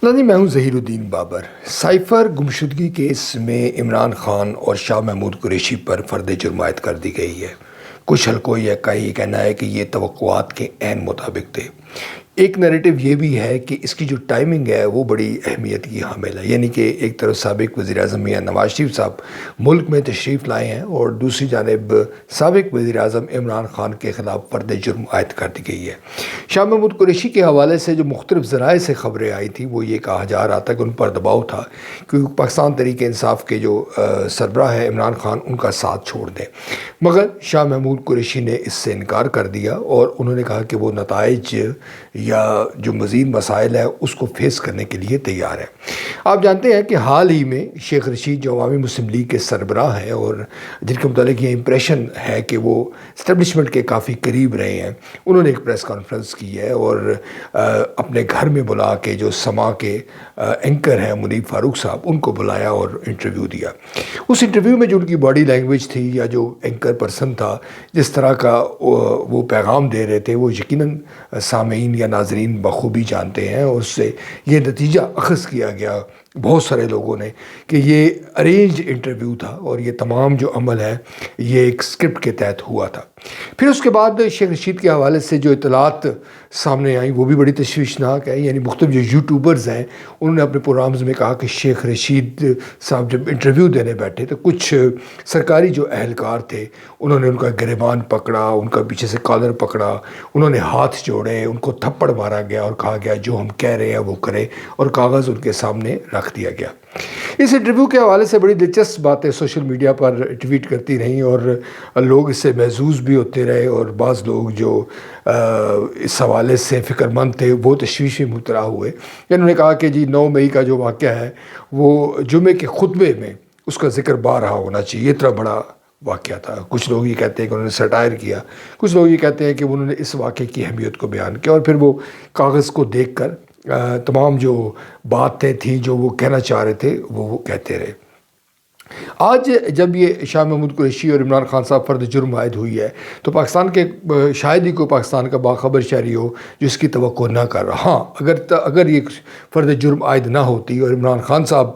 ناظرین، میں ہوں ظہیر الدین بابر۔ سائفر گمشدگی کیس میں عمران خان اور شاہ محمود قریشی پر فرد جرم عائد کر دی گئی ہے۔ کچھ حلقوں کا یہ کہنا ہے کہ یہ توقعات کے عین مطابق تھے۔ ایک نیریٹو یہ بھی ہے کہ اس کی جو ٹائمنگ ہے وہ بڑی اہمیت کی حامل ہے، یعنی کہ ایک طرف سابق وزیر اعظم میاں نواز شریف صاحب ملک میں تشریف لائے ہیں اور دوسری جانب سابق وزیر اعظم عمران خان کے خلاف فرد جرم عائد کر دی گئی ہے۔ شاہ محمود قریشی کے حوالے سے جو مختلف ذرائع سے خبریں آئی تھیں وہ یہ کہا جا رہا تھا کہ ان پر دباؤ تھا کہ پاکستان تحریک انصاف کے جو سربراہ ہے عمران خان ان کا ساتھ چھوڑ دیں، مگر شاہ محمود قریشی نے اس سے انکار کر دیا اور انہوں نے کہا کہ وہ نتائج یا جو مزید مسائل ہیں اس کو فیس کرنے کے لیے تیار ہے۔ آپ جانتے ہیں کہ حال ہی میں شیخ رشید جو عوامی مسلم لیگ کے سربراہ ہیں اور جن کے متعلق یہ امپریشن ہے کہ وہ اسٹیبلشمنٹ کے کافی قریب رہے ہیں، انہوں نے ایک پریس کانفرنس کی ہے اور اپنے گھر میں بلا کے جو سما کے اینکر ہیں منیب فاروق صاحب ان کو بلایا اور انٹرویو دیا۔ اس انٹرویو میں جو ان کی باڈی لینگویج تھی یا جو اینکر پرسن تھا جس طرح کا وہ پیغام دے رہے تھے وہ یقیناً سامعین یا ناظرین بخوبی جانتے ہیں، اور اس سے یہ نتیجہ اخذ کیا گیا بہت سارے لوگوں نے کہ یہ ارینجڈ انٹرویو تھا اور یہ تمام جو عمل ہے یہ ایک اسکرپٹ کے تحت ہوا تھا۔ پھر اس کے بعد شیخ رشید کے حوالے سے جو اطلاعات سامنے آئیں وہ بھی بڑی تشویشناک ہے، یعنی مختلف جو یوٹیوبرز ہیں انہوں نے اپنے پروگرامز میں کہا کہ شیخ رشید صاحب جب انٹرویو دینے بیٹھے تو کچھ سرکاری جو اہلکار تھے انہوں نے ان کا گریبان پکڑا، ان کا پیچھے سے کالر پکڑا، انہوں نے ہاتھ جوڑے، ان کو تھپڑ مارا گیا اور کہا گیا جو ہم کہہ رہے ہیں وہ کرے، اور کاغذ ان کے سامنے رکھ دیا گیا۔ اس انٹرویو کے حوالے سے بڑی دلچسپ باتیں سوشل میڈیا پر ٹویٹ کرتی رہیں اور لوگ اس سے محظوظ بھی ہوتے رہے، اور بعض لوگ جو اس حوالے سے فکر مند تھے وہ تشویش میں مبتلا ہوئے۔ انہوں نے کہا کہ جی 9 مئی کا جو واقعہ ہے وہ جمعے کے خطبے میں اس کا ذکر بارہا ہونا چاہیے، اتنا بڑا واقعہ تھا۔ کچھ لوگ یہ کہتے ہیں کہ انہوں نے سٹائر کیا، کچھ لوگ یہ کہتے ہیں کہ انہوں نے اس واقعے کی اہمیت کو بیان کیا، اور پھر وہ کاغذ کو دیکھ کر تمام جو باتیں تھیں جو وہ کہنا چاہ رہے تھے وہ کہتے رہے۔ آج جب یہ شاہ محمود قریشی اور عمران خان صاحب فرد جرم عائد ہوئی ہے تو پاکستان کے شاید ہی کوئی پاکستان کا باخبر شہری ہو جو اس کی توقع نہ کر رہا۔ ہاں، اگر یہ فرد جرم عائد نہ ہوتی اور عمران خان صاحب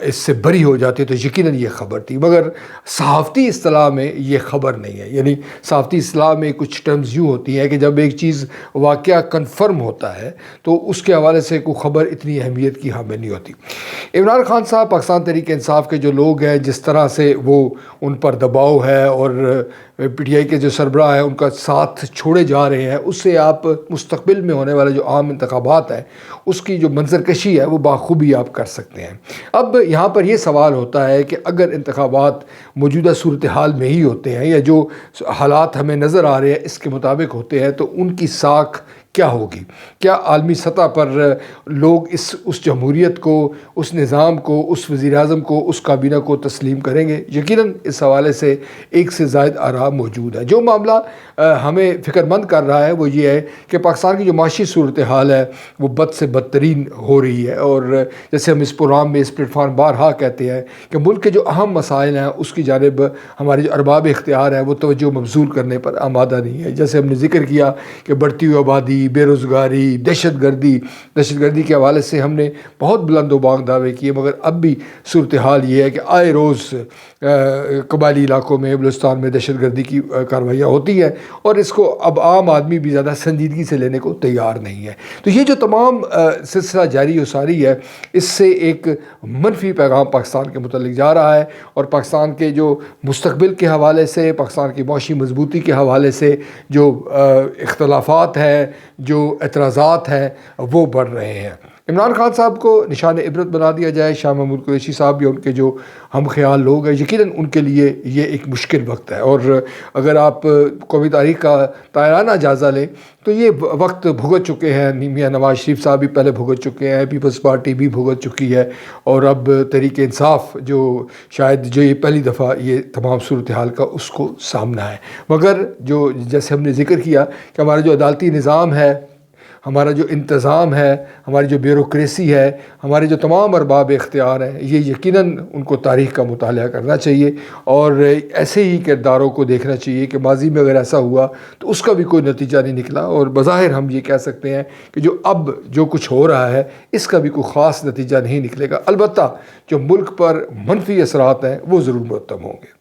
اس سے بری ہو جاتے تو یقیناً یہ خبر تھی، مگر صحافتی اصطلاح میں یہ خبر نہیں ہے۔ یعنی صحافتی اصطلاح میں کچھ ٹرمز یوں ہوتی ہیں کہ جب ایک چیز واقعہ کنفرم ہوتا ہے تو اس کے حوالے سے کوئی خبر اتنی اہمیت کی حامل نہیں ہوتی۔ عمران خان صاحب پاکستان تحریک انصاف کے جو لوگ ہیں جس طرح سے وہ ان پر دباؤ ہے اور پی ٹی آئی کے جو سربراہ ہیں ان کا ساتھ چھوڑے جا رہے ہیں، اس سے آپ مستقبل میں ہونے والے جو عام انتخابات ہیں اس کی جو منظر کشی ہے وہ بخوبی آپ کر سکتے ہیں۔ اب یہاں پر یہ سوال ہوتا ہے کہ اگر انتخابات موجودہ صورتحال میں ہی ہوتے ہیں یا جو حالات ہمیں نظر آ رہے ہیں اس کے مطابق ہوتے ہیں تو ان کی ساکھ کیا ہوگی؟ کیا عالمی سطح پر لوگ اس جمہوریت کو، اس نظام کو، اس وزیر اعظم کو، اس کابینہ کو تسلیم کریں گے؟ یقیناً اس حوالے سے ایک سے زائد آراء موجود ہے۔ جو معاملہ ہمیں فکر مند کر رہا ہے وہ یہ ہے کہ پاکستان کی جو معاشی صورتحال ہے وہ بد سے بدترین ہو رہی ہے، اور جیسے ہم اس پروگرام میں اس پلیٹ فارم بارہا کہتے ہیں کہ ملک کے جو اہم مسائل ہیں اس کی جانب ہمارے جو ارباب اختیار ہیں وہ توجہ مبذول کرنے پر آمادہ نہیں ہے۔ جیسے ہم نے ذکر کیا کہ بڑھتی ہوئی آبادی، بے روزگاری، دہشت گردی کے حوالے سے ہم نے بہت بلند و بانگ دعوے کیے، مگر اب بھی صورتحال یہ ہے کہ آئے روز قبائلی علاقوں میں، بلوچستان میں دہشت گردی کی کارروائیاں ہوتی ہیں، اور اس کو اب عام آدمی بھی زیادہ سنجیدگی سے لینے کو تیار نہیں ہے۔ تو یہ جو تمام سلسلہ جاری و ساری ہے اس سے ایک منفی پیغام پاکستان کے متعلق جا رہا ہے، اور پاکستان کے جو مستقبل کے حوالے سے، پاکستان کی معاشی مضبوطی کے حوالے سے جو اختلافات ہیں، جو اعتراضات ہیں وہ بڑھ رہے ہیں۔ عمران خان صاحب کو نشان عبرت بنا دیا جائے، شاہ محمود قریشی صاحب یا ان کے جو ہم خیال لوگ ہیں، یقیناً ان کے لیے یہ ایک مشکل وقت ہے، اور اگر آپ قومی تاریخ کا طائرانہ جائزہ لیں تو یہ وقت بھگت چکے ہیں۔ میاں نواز شریف صاحب بھی پہلے بھگت چکے ہیں، پیپلز پارٹی بھی بھگت چکی ہے، اور اب تحریک انصاف جو شاید جو یہ پہلی دفعہ یہ تمام صورتحال کا اس کو سامنا ہے۔ مگر جو جیسے ہم نے ذکر کیا کہ ہمارا جو عدالتی نظام ہے ہمارا جو انتظام ہے، ہماری جو بیوروکریسی ہے، ہمارے جو تمام ارباب اختیار ہیں، یہ یقیناً ان کو تاریخ کا مطالعہ کرنا چاہیے اور ایسے ہی کرداروں کو دیکھنا چاہیے کہ ماضی میں اگر ایسا ہوا تو اس کا بھی کوئی نتیجہ نہیں نکلا، اور بظاہر ہم یہ کہہ سکتے ہیں کہ جو کچھ ہو رہا ہے اس کا بھی کوئی خاص نتیجہ نہیں نکلے گا۔ البتہ جو ملک پر منفی اثرات ہیں وہ ضرور مرتب ہوں گے۔